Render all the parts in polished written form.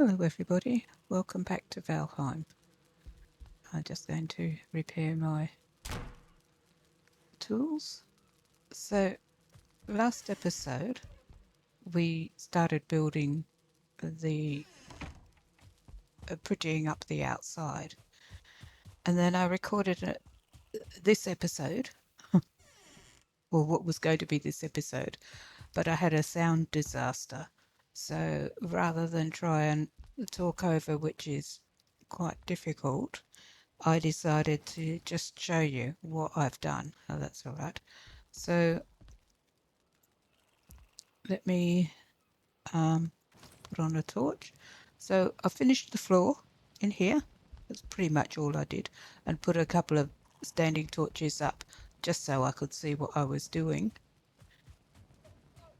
Hello everybody, welcome back to Valheim. I'm just going to repair my tools. So last episode we started building the prettying up the outside, and then I recorded this episode, or what was going to be this episode, but I had a sound disaster. So rather than try and talk over, which is quite difficult, I decided to just show you what I've done. Oh, that's all right. So let me put on a torch. So I finished the floor in here. That's pretty much all I did, and put a couple of standing torches up just so I could see what I was doing.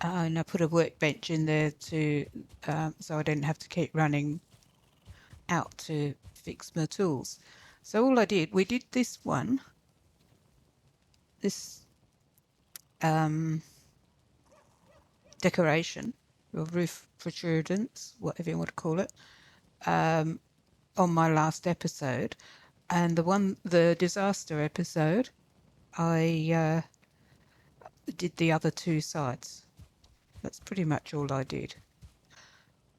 And I put a workbench in there to so I didn't have to keep running out to fix my tools. So all I did, we did this one, this decoration, or roof protrudence, whatever you want to call it, on my last episode. And the disaster episode, I did the other two sides. That's pretty much all I did.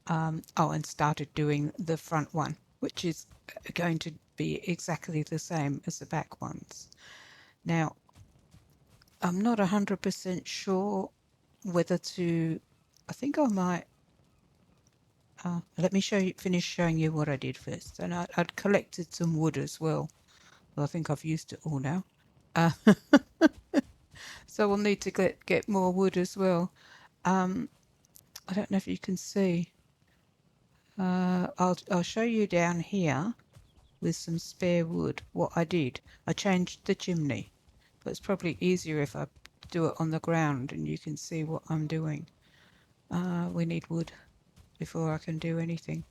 Oh, and started doing the front one, which is going to be exactly the same as the back ones. Now, I'm not 100% sure whether to, I think I might, let me finish showing you what I did first. And I'd collected some wood as well. I think I've used it all now. Uh, so we'll need to get more wood as well. I don't know if you can see. I'll show you down here with some spare wood what I did. I changed the chimney, but it's probably easier if I do it on the ground and you can see what I'm doing. We need wood before I can do anything.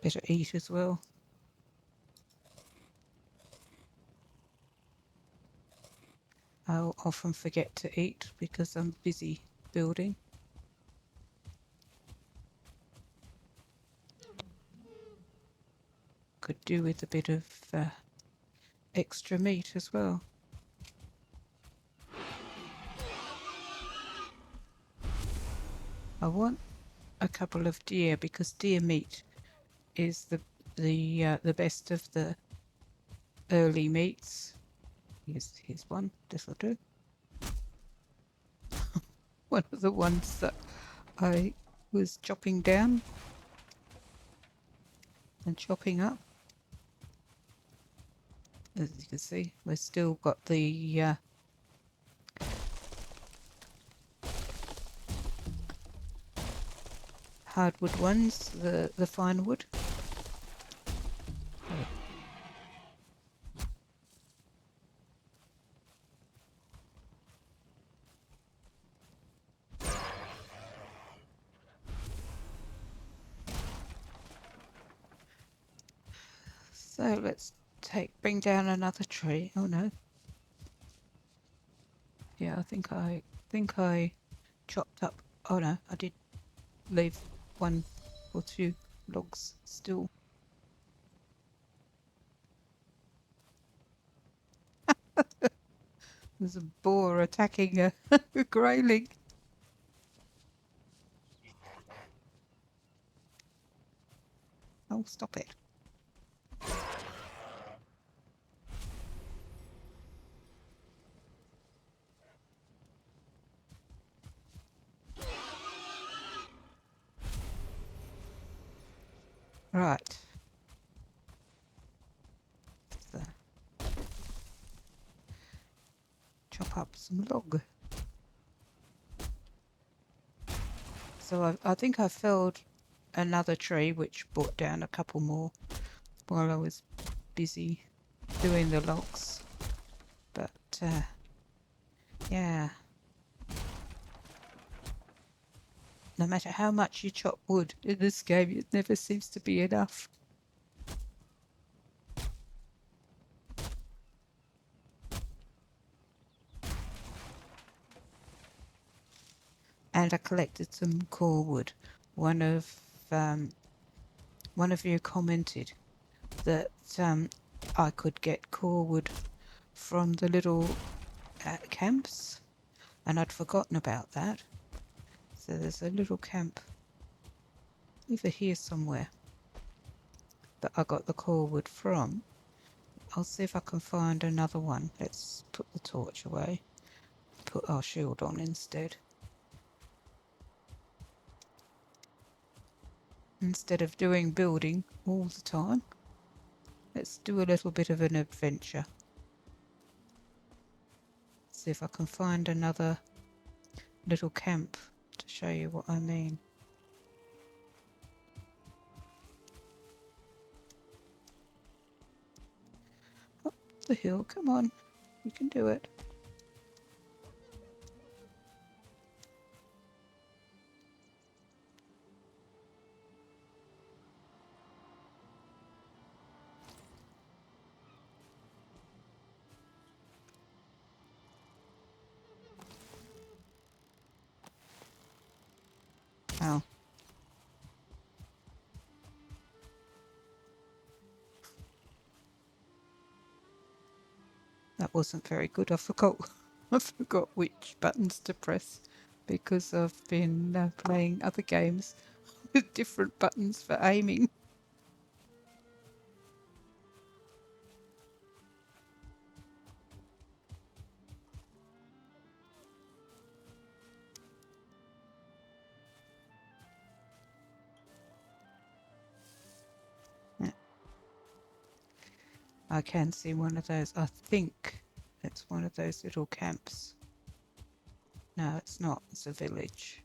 Better eat as well. I'll often forget to eat because I'm busy building. Could do with a bit of extra meat as well. I want a couple of deer because deer meat is the best of the early meats. Here's one. This'll do. One of the ones that I was chopping down and chopping up. As you can see, we've still got the hardwood ones, the fine wood. So let's bring down another tree. Oh no. Yeah, I think I chopped up. Oh no, I did leave one or two logs still. There's a boar attacking a, a grayling. Oh, stop it. Right. So, chop up some log. So I think I felled another tree which brought down a couple more while I was busy doing the logs. But yeah. No matter how much you chop wood in this game, it never seems to be enough. and I collected some core wood. One of you commented that I could get core wood from the little camps, and I'd forgotten about that. So there's a little camp over here somewhere that I got the core wood from. I'll see if I can find another one. Let's put the torch away. Put our shield on instead. Instead of doing building all the time, let's do a little bit of an adventure. See if I can find another little camp to show you what I mean. Up the hill, come on, you can do it. Oh. That wasn't very good. I forgot which buttons to press because I've been playing other games with different buttons for aiming. Yeah. I can see one of those. I think it's one of those little camps. No, it's not. It's a village.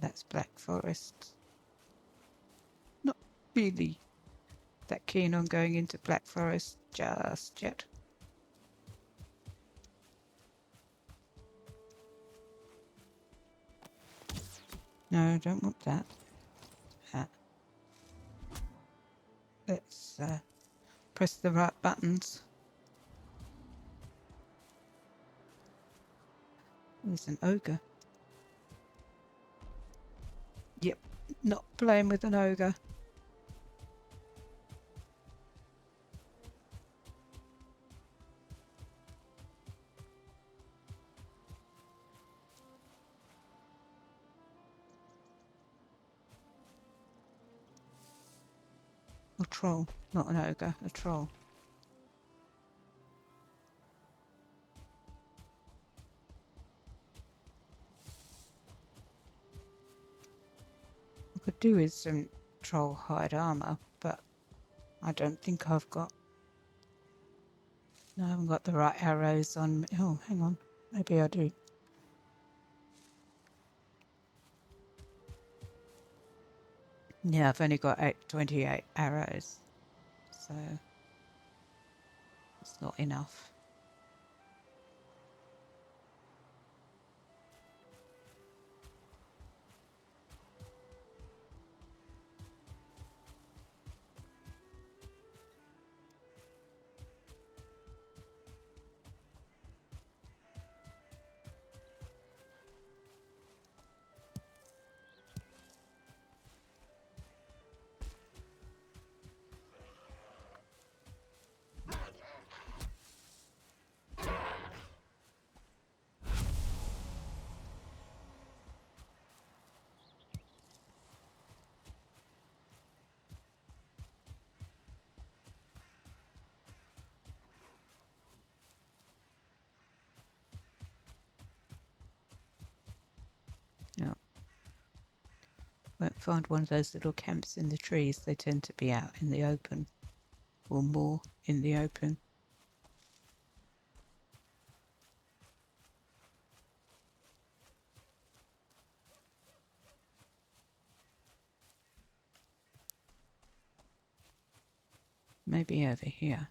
That's Black Forest. Not really that keen on going into Black Forest just yet. No, I don't want that. Let's press the right buttons. There's an ogre. Yep, not playing with an ogre. A troll, not an ogre, a troll. I could do with some troll hide armor, but I don't think I've got... No, I haven't got the right arrows on me. Oh, hang on. Maybe I do. Yeah, I've only got 28 arrows, so it's not enough. No. Won't find one of those little camps in the trees. They tend to be out in the open, or more in the open. Maybe over here.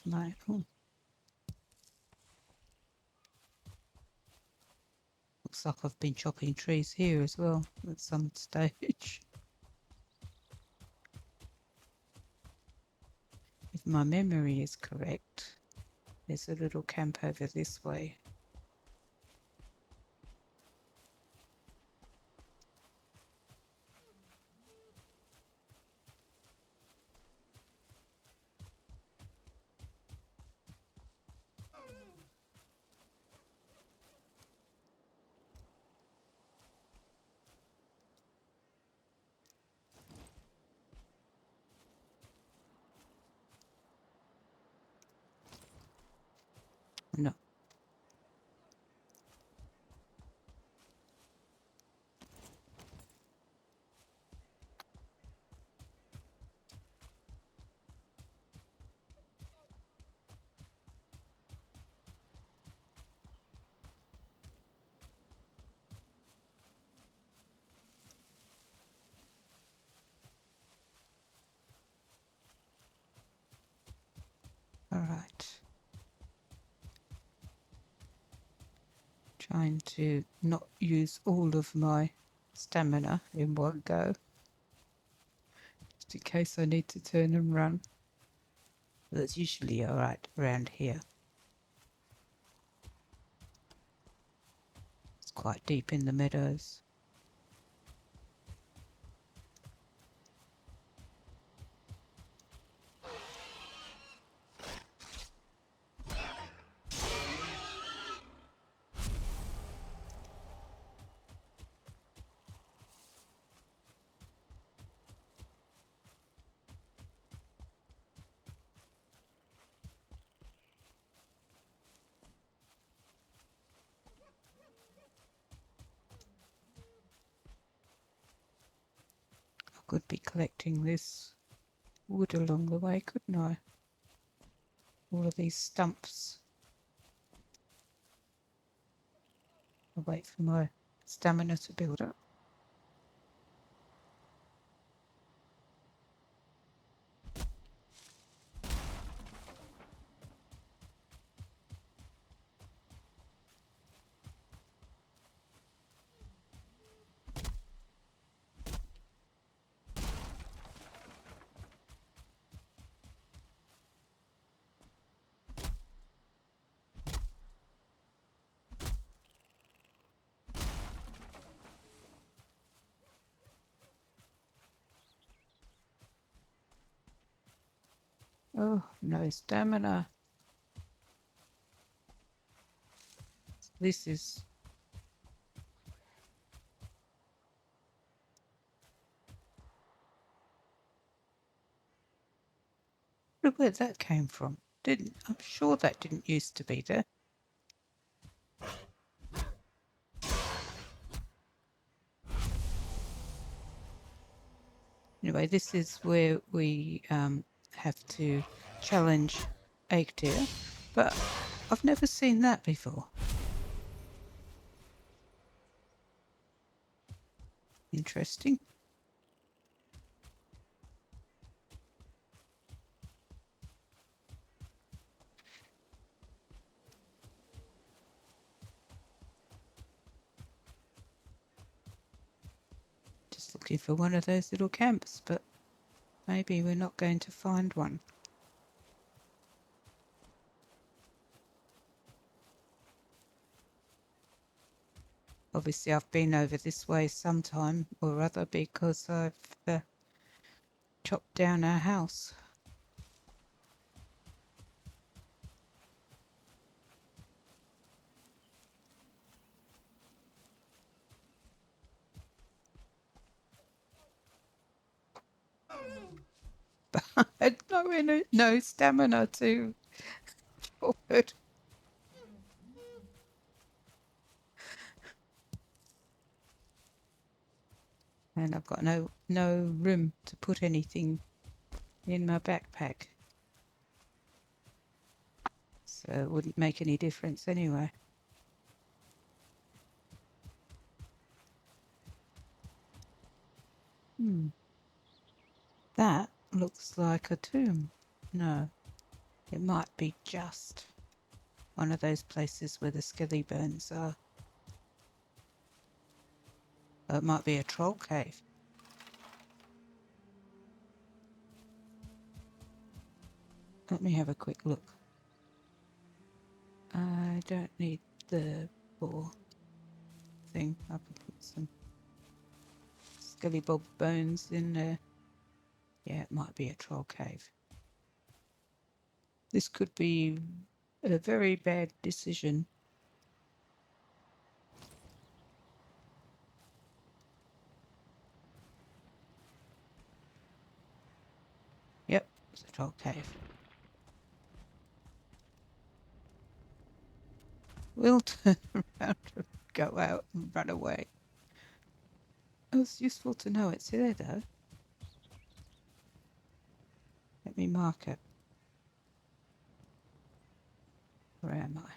of my... Oh, looks like I've been chopping trees here as well at some stage. If my memory is correct, there's a little camp over this way. No. All right. Trying to not use all of my stamina in one go, just in case I need to turn and run. That's usually all right around here. It's quite deep in the meadows. I could be collecting this wood along the way, couldn't I? All of these stumps. I'll wait for my stamina to build up. Oh, no stamina. This is... Look where that came from. I'm sure that didn't used to be there. Anyway, this is where we have to challenge Egg but I've never seen that before. Interesting. Just looking for one of those little camps, but maybe we're not going to find one. Obviously, I've been over this way sometime or other because I've chopped down our house. But I had no stamina to forward. And I've got no room to put anything in my backpack. So it wouldn't make any difference anyway. That looks like a tomb. No. It might be just one of those places where the skelly bones are. Or it might be a troll cave. Let me have a quick look. I don't need the boar thing. I can put some skelly bob bones in there. Yeah, it might be a troll cave. This could be a very bad decision. Yep, it's a troll cave. We'll turn around and go out and run away. Oh, it's useful to know it's here, though. Let me mark it. Where am I?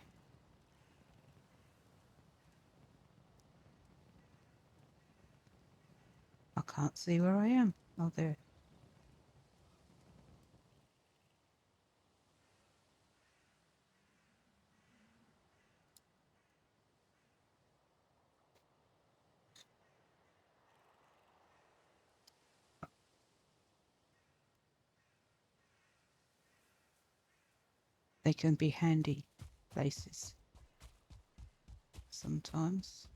I can't see where I am. Oh, there. They can be handy places sometimes.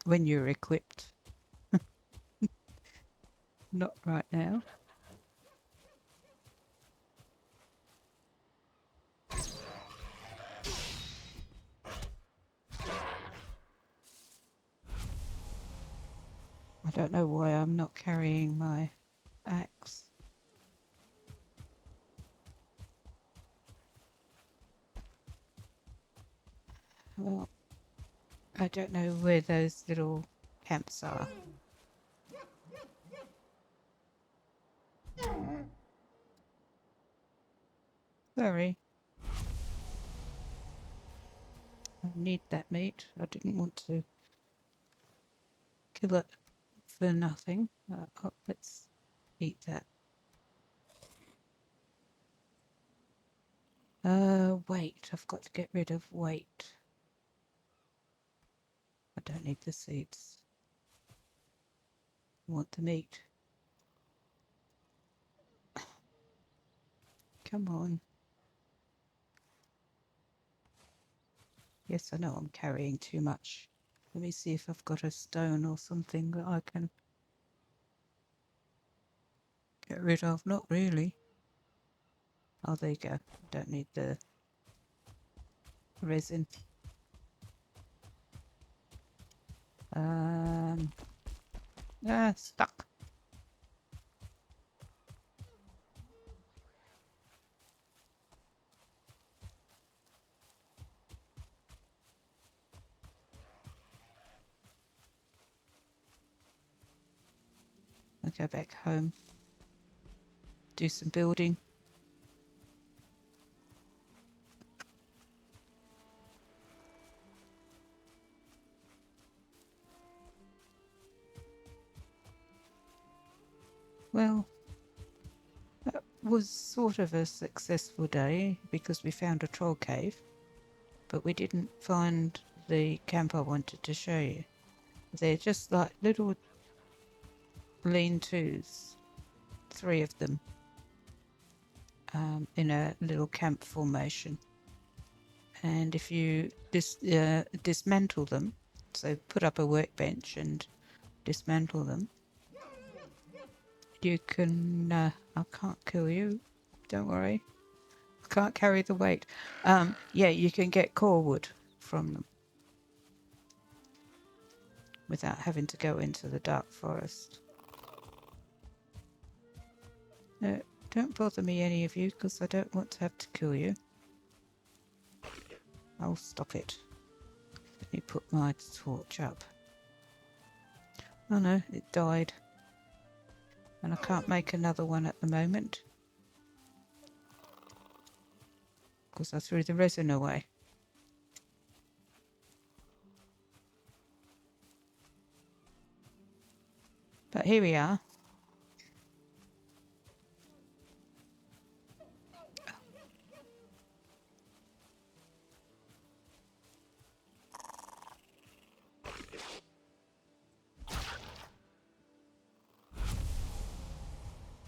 When you're equipped. Not right now. I don't know why I'm not carrying my axe. Well, I don't know where those little camps are. Sorry. I need that meat. I didn't want to kill it for nothing. Oh, let's eat that. Weight. I've got to get rid of weight. I don't need the seeds. I want the meat. Come on. Yes, I know I'm carrying too much. Let me see if I've got a stone or something that I can get rid of. Not really. Oh, there you go. Don't need the resin. Stuck. I'll go back home. Do some building. Well, that was sort of a successful day because we found a troll cave, but we didn't find the camp I wanted to show you. They're just like little lean-tos, 3 of them, in a little camp formation. And if you dismantle them, so put up a workbench and dismantle them, you can, I can't kill you, don't worry. I can't carry the weight. Yeah, you can get core wood from them without having to go into the dark forest. Don't bother me, any of you, because I don't want to have to kill you. I'll stop it. Let me put my torch up. Oh no, it died. And I can't make another one at the moment, because I threw the resin away. But here we are.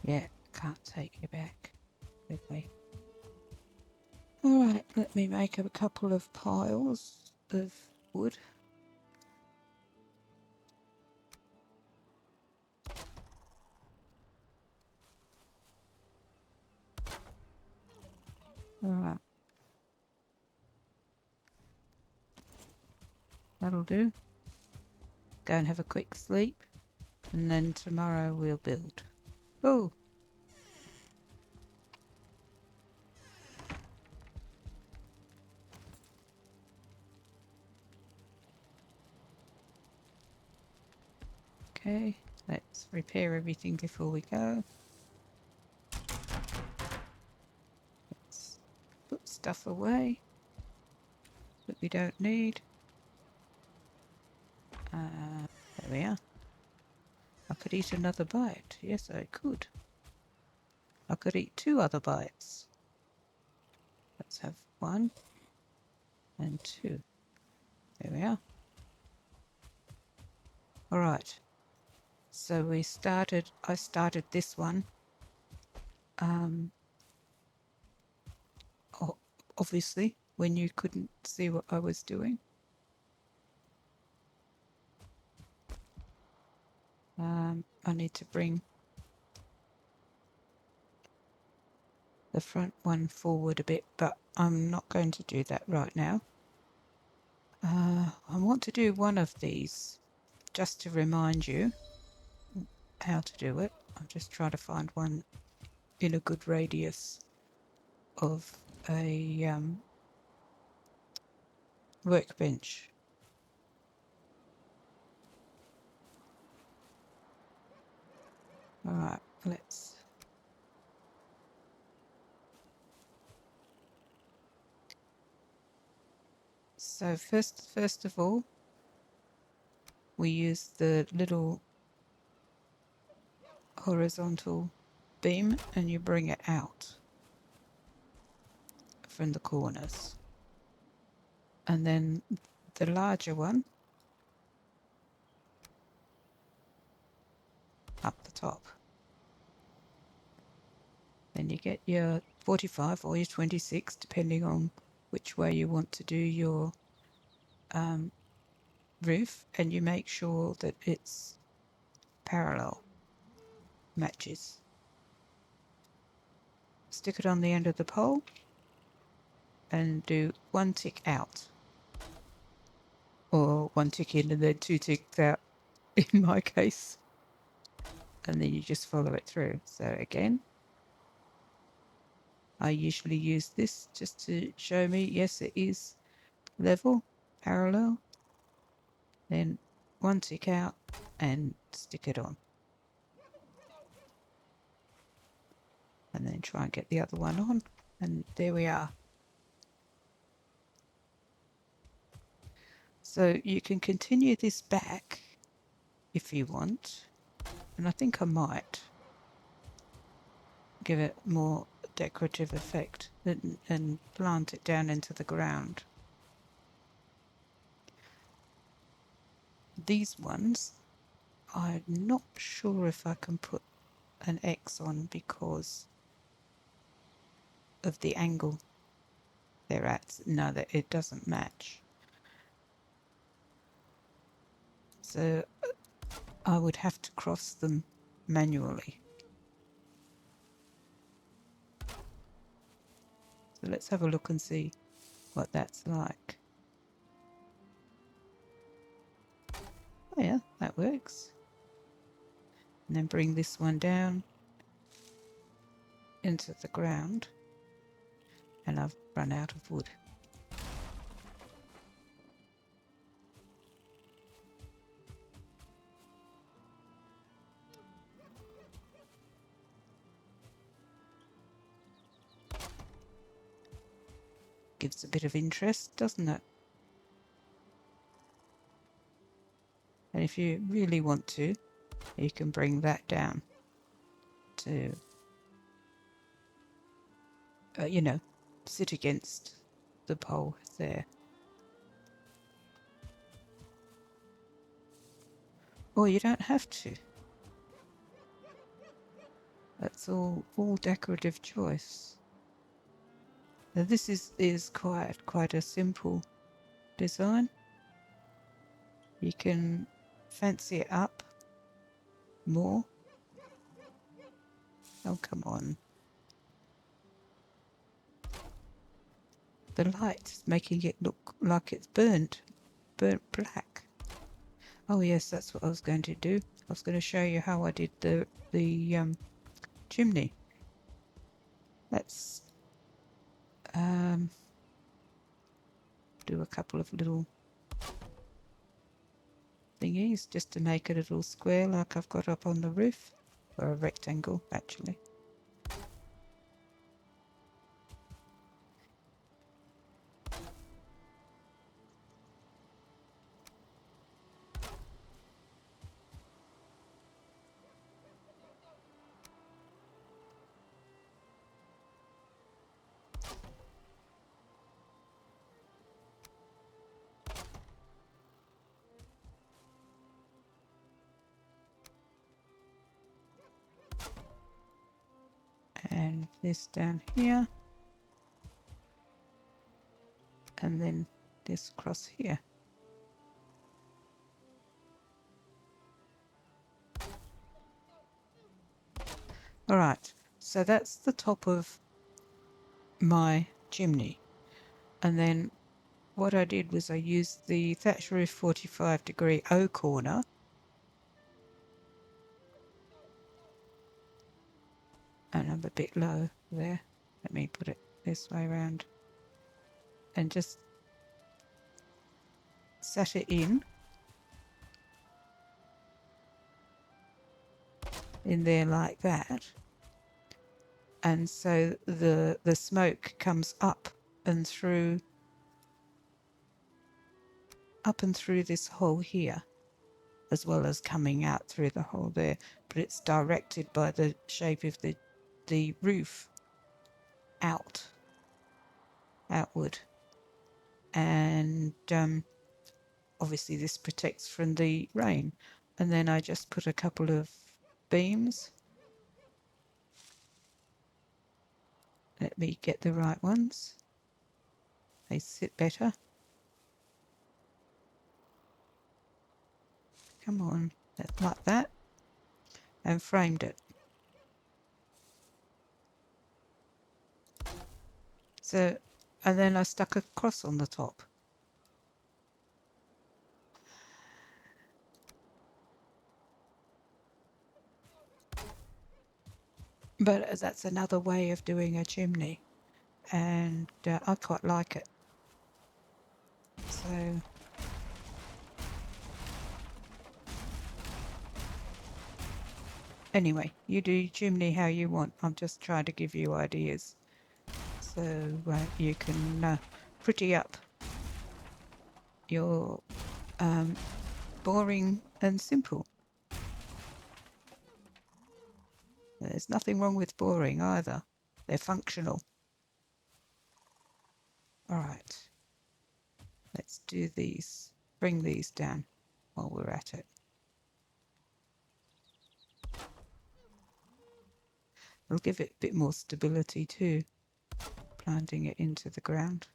Yeah, can't take you back. Okay. Alright, let me make a couple of piles of wood. Alright, that'll do. Go and have a quick sleep, and then tomorrow we'll build. Oh! Okay, let's repair everything before we go. Let's put stuff away that we don't need. There we are. I could eat another bite. Yes, I could. I could eat 2 other bites. Let's have 1 and 2. There we are. Alright. So I started this one. Obviously, when you couldn't see what I was doing. I need to bring the front one forward a bit, but I'm not going to do that right now. I want to do one of these just to remind you how to do it. I'm just trying to find one in a good radius of a workbench. Alright, let's... So first of all, we use the little horizontal beam and you bring it out from the corners. And then the larger one up the top. Then you get your 45 or your 26, depending on which way you want to do your roof, and you make sure that it's parallel, matches. Stick it on the end of the pole and do 1 tick out, or 1 tick in and then 2 ticks out in my case, and then you just follow it through. So again, I usually use this just to show me, yes, it is level, parallel. Then 1 tick out and stick it on. And then try and get the other one on. And there we are. So you can continue this back if you want. And I think I might give it more decorative effect and plant it down into the ground. These ones, I'm not sure if I can put an X on because of the angle they're at. No, that it doesn't match. So I would have to cross them manually. So let's have a look and see what that's like. Oh yeah, that works. And then bring this one down into the ground. And I've run out of wood. Gives a bit of interest, doesn't it? And if you really want to, you can bring that down to, you know, sit against the pole there. Or you don't have to. That's all decorative choice. Now this is quite a simple design. You can fancy it up more. Oh, come on. The light is making it look like it's burnt black. Oh yes, that's what I was going to do. I was going to show you how I did the chimney. Let's do a couple of little thingies just to make it a little square like I've got up on the roof, or a rectangle actually. And this down here, and then this across here. Alright, so that's the top of my chimney. And then what I did was I used the thatch roof 45-degree O corner, and I'm a bit low there. Let me put it this way around, and just set it in there like that. And so the smoke comes up and through this hole here, as well as coming out through the hole there, but it's directed by the shape of the roof outward. And obviously this protects from the rain. And then I just put a couple of beams. Let me get the right ones. They sit better. Come on, like that. And framed it. So, and then I stuck a cross on the top. But that's another way of doing a chimney, and I quite like it. So anyway, you do your chimney how you want. I'm just trying to give you ideas so you can pretty up your boring and simple. There's nothing wrong with boring either. They're functional. All right, let's do these. Bring these down while we're at it. It'll give it a bit more stability too, planting it into the ground.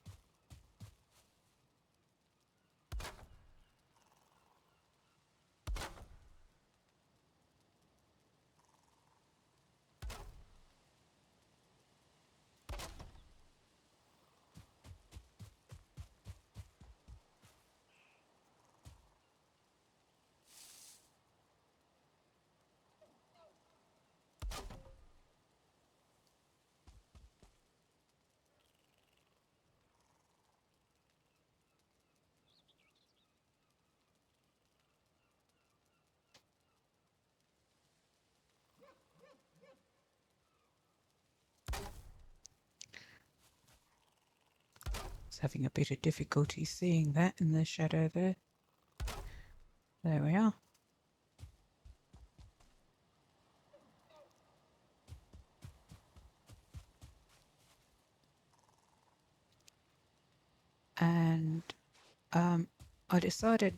Having a bit of difficulty seeing that in the shadow there. There we are. And I decided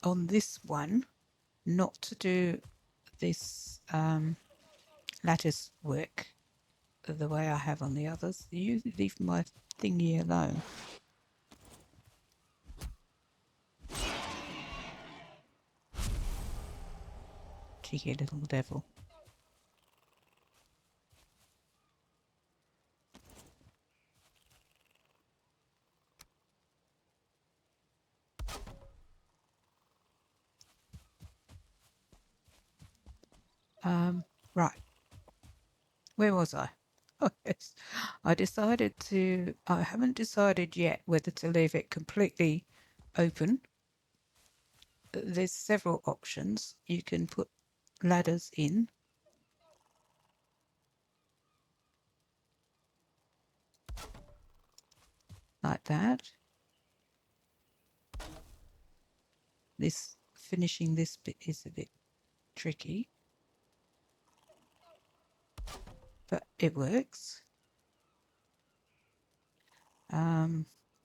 on this one not to do this lattice work the way I have on the others. You leave my thingy alone. Cheeky little devil. Right. Where was I? Oh, yes. I haven't decided yet whether to leave it completely open. There's several options. You can put ladders in, like that. Finishing this bit is a bit tricky, but it works.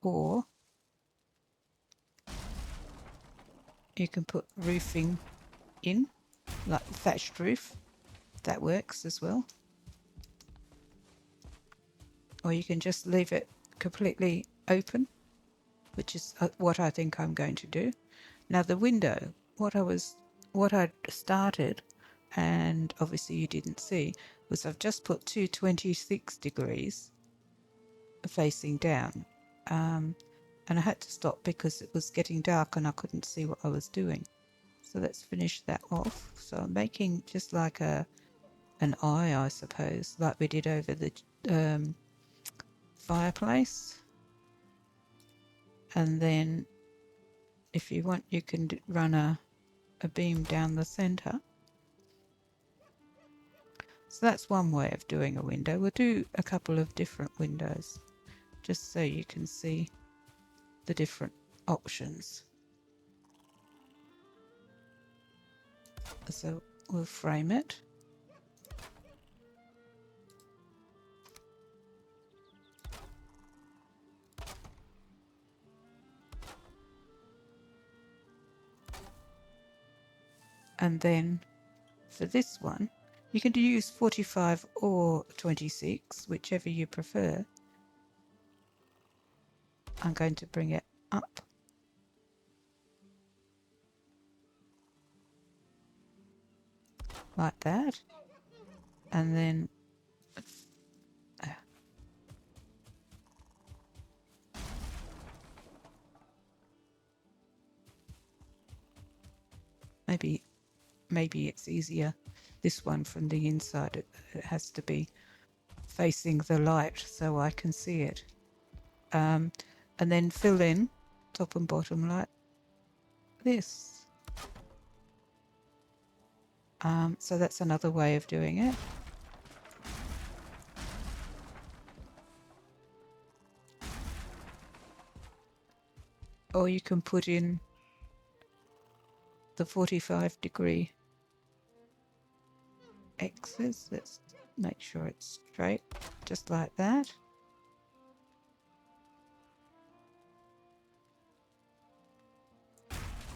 Or you can put roofing in, like thatched roof. That works as well. Or you can just leave it completely open, which is what I think I'm going to do. Now the window, what I started, and obviously you didn't see, was I've just put two 26 degrees facing down. And I had to stop because it was getting dark and I couldn't see what I was doing. So let's finish that off. So I'm making just like an eye, I suppose, like we did over the fireplace. And then if you want, you can run a beam down the center. So that's one way of doing a window. We'll do a couple of different windows just so you can see the different options. So we'll frame it. And then for this one, you can use 45 or 26, whichever you prefer. I'm going to bring it up. Like that. And then maybe it's easier this one from the inside. It has to be facing the light so I can see it. And then fill in top and bottom like this. So that's another way of doing it. Or you can put in the 45-degree X's. Let's make sure it's straight, just like that.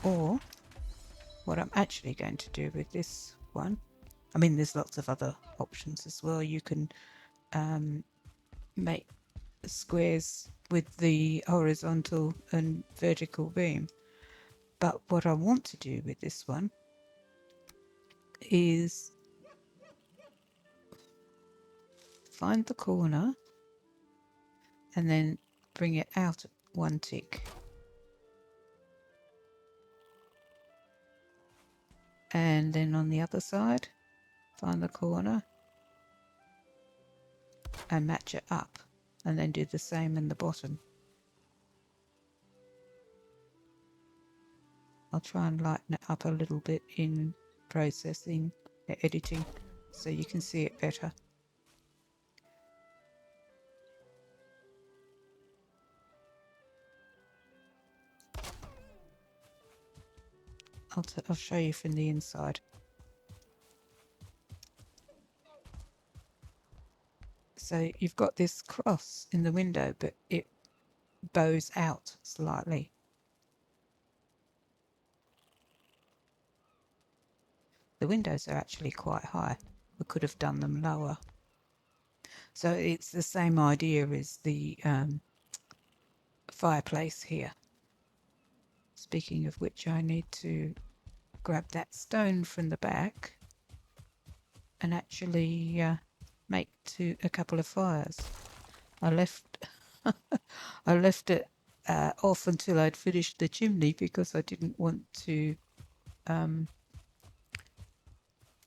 Or what I'm actually going to do with this one, I mean, there's lots of other options as well. You can make squares with the horizontal and vertical beam. But what I want to do with this one is find the corner and then bring it out one tick. And then on the other side, find the corner and match it up, and then do the same in the bottom. I'll try and lighten it up a little bit in processing, editing, so you can see it better. I'll show you from the inside. So you've got this cross in the window, but it bows out slightly. The windows are actually quite high. I could have done them lower. So it's the same idea as the fireplace here. Speaking of which, I need to grab that stone from the back and actually make a couple of fires. I left I left it off until I'd finished the chimney because I didn't want to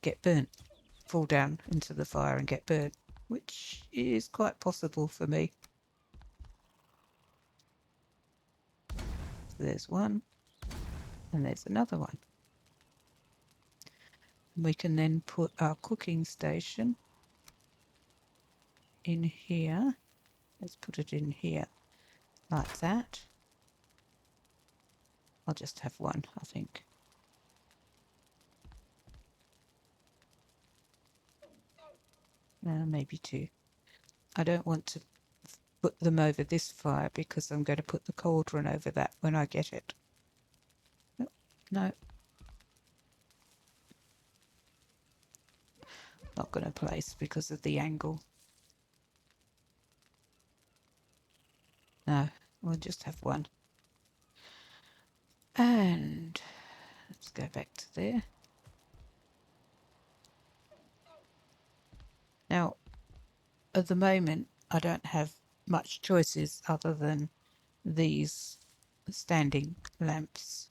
get burnt, fall down into the fire and get burnt, which is quite possible for me. So there's one, and there's another one. And we can then put our cooking station in here. Let's put it in here like that. I'll just have one, I think. Maybe two. I don't want to put them over this fire because I'm going to put the cauldron over that when I get it. No. Not going to place because of the angle. No, we'll just have one. And let's go back to there. Now, at the moment, I don't have much choices other than these standing lamps.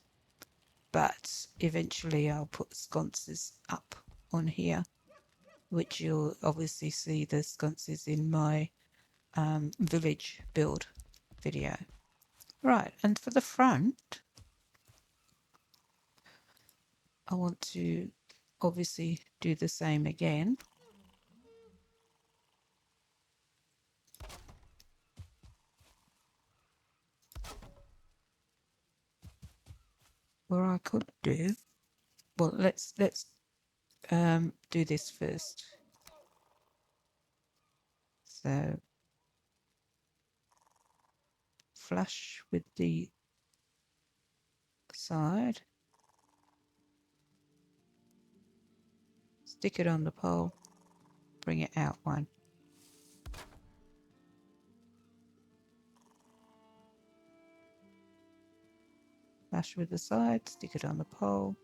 But eventually I'll put sconces up on here, which you'll obviously see the sconces in my village build video. Right, and for the front, I want to obviously do the same again. Or I could do, well, let's do this first. So flush with the side, stick it on the pole, bring it out one. Flush with the side, stick it on the pole,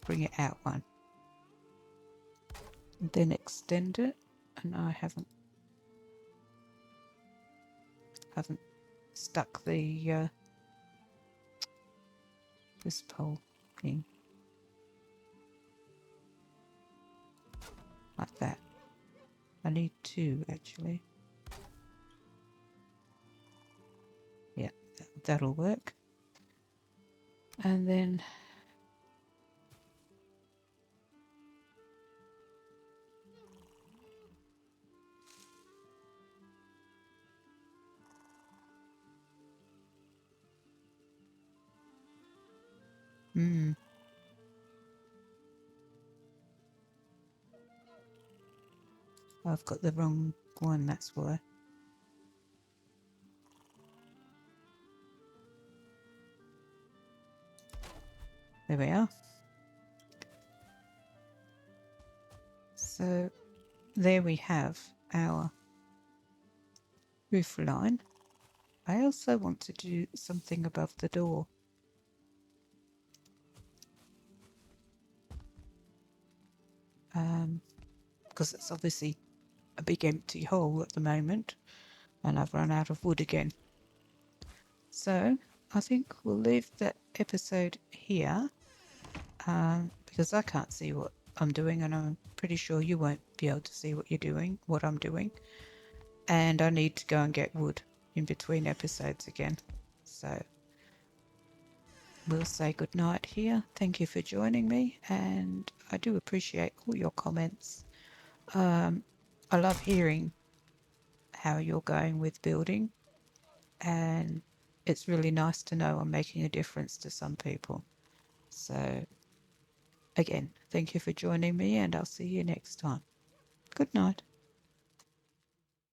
bring it out one. And then extend it, and I haven't stuck the this pole in like that. I need two actually. Yeah, that'll work. And then I've got the wrong one, that's why. There we are. So there we have our roof line. I also want to do something above the door. Because it's obviously a big empty hole at the moment, and I've run out of wood again. So I think we'll leave that episode here, because I can't see what I'm doing, and I'm pretty sure you won't be able to see what I'm doing. And I need to go and get wood in between episodes again. So we'll say goodnight here. Thank you for joining me, and I do appreciate all your comments. I love hearing how you're going with building, and it's really nice to know I'm making a difference to some people. So again, thank you for joining me, and I'll see you next time. Good night.